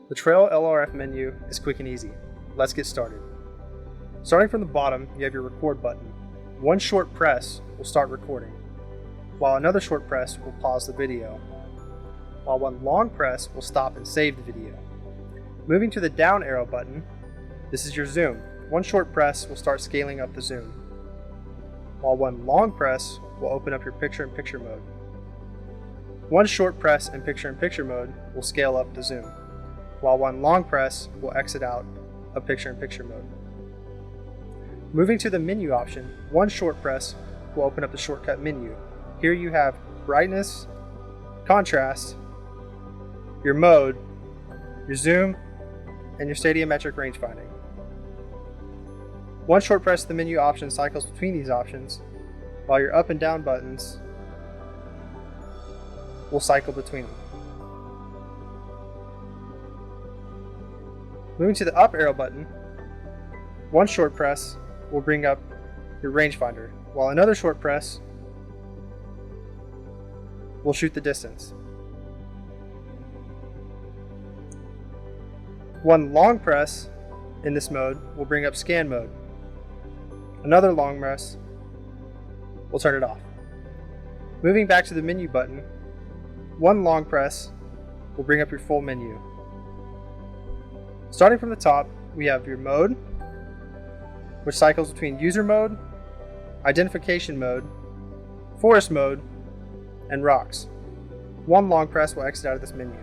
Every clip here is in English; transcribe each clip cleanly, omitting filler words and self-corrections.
The Trail LRF menu is quick and easy. Let's get started. Starting from the bottom, you have your record button. One short press will start recording, while another short press will pause the video, while one long press will stop and save the video. Moving to the down arrow button, this is your zoom. One short press will start scaling up the zoom, while one long press will open up your picture-in-picture mode. One short press in picture-in-picture mode will scale up the zoom, while one long press will exit out of picture-in-picture mode. Moving to the menu option, one short press will open up the shortcut menu. Here you have brightness, contrast, your mode, your zoom, and your stadiometric rangefinding. One short press of the menu option cycles between these options, while your up and down buttons will cycle between them. Moving to the up arrow button, one short press will bring up your rangefinder, while another short press will shoot the distance. One long press in this mode will bring up scan mode. Another long press will turn it off. Moving back to the menu button, one long press will bring up your full menu. Starting from the top, we have your mode, which cycles between user mode, identification mode, forest mode, and rocks. One long press will exit out of this menu.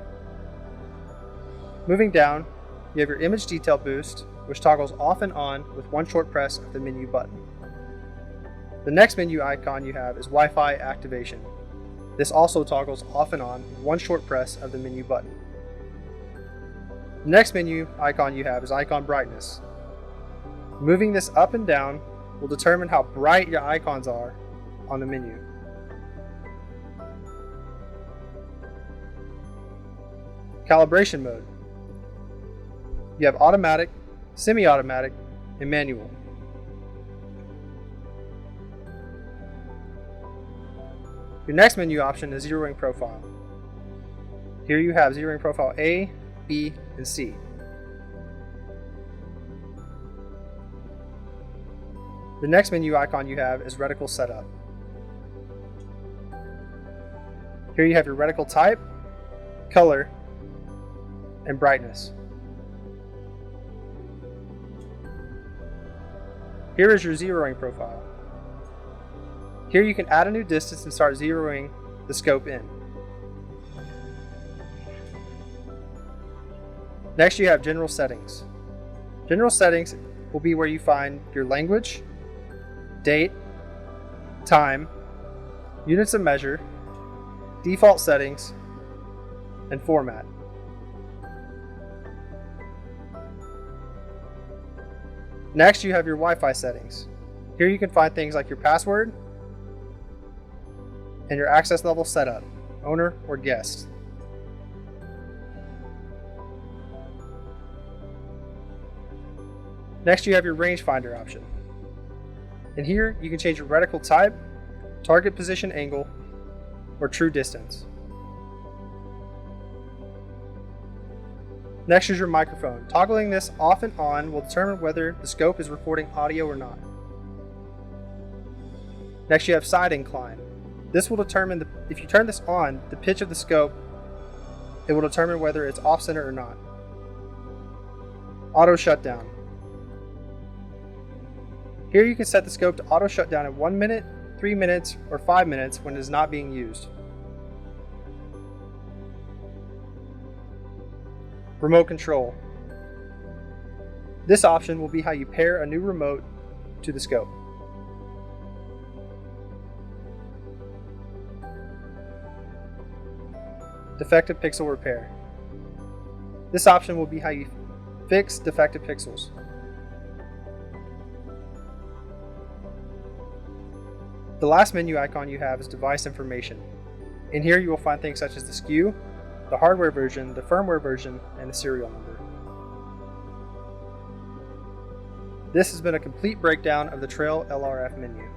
Moving down, you have your image detail boost, which toggles off and on with one short press of the menu button. The next menu icon you have is Wi-Fi activation. This also toggles off and on with one short press of the menu button. The next menu icon you have is icon brightness. Moving this up and down will determine how bright your icons are on the menu. Calibration mode. You have automatic, semi-automatic, and manual. Your next menu option is zeroing profile. Here you have zeroing profile A, B, and C. The next menu icon you have is reticle setup. Here you have your reticle type, color, and brightness. Here is your zeroing profile. Here you can add a new distance and start zeroing the scope in. Next you have general settings. General settings will be where you find your language, date, time, units of measure, default settings, and format. Next you have your Wi-Fi settings. Here you can find things like your password and your access level setup, owner or guest. Next you have your rangefinder option. And here you can change your reticle type, target position angle, or true distance. Next is your microphone. Toggling this off and on will determine whether the scope is recording audio or not. Next you have side incline. This will determine, if you turn this on, the pitch of the scope, it will determine whether it's off center or not. Auto shutdown. Here you can set the scope to auto shutdown at 1 minute, 3 minutes, or 5 minutes when it is not being used. Remote control. This option will be how you pair a new remote to the scope. Defective pixel repair. This option will be how you fix defective pixels. The last menu icon you have is device information. In here you will find things such as the SKU, the hardware version, the firmware version, and the serial number. This has been a complete breakdown of the Trail LRF menu.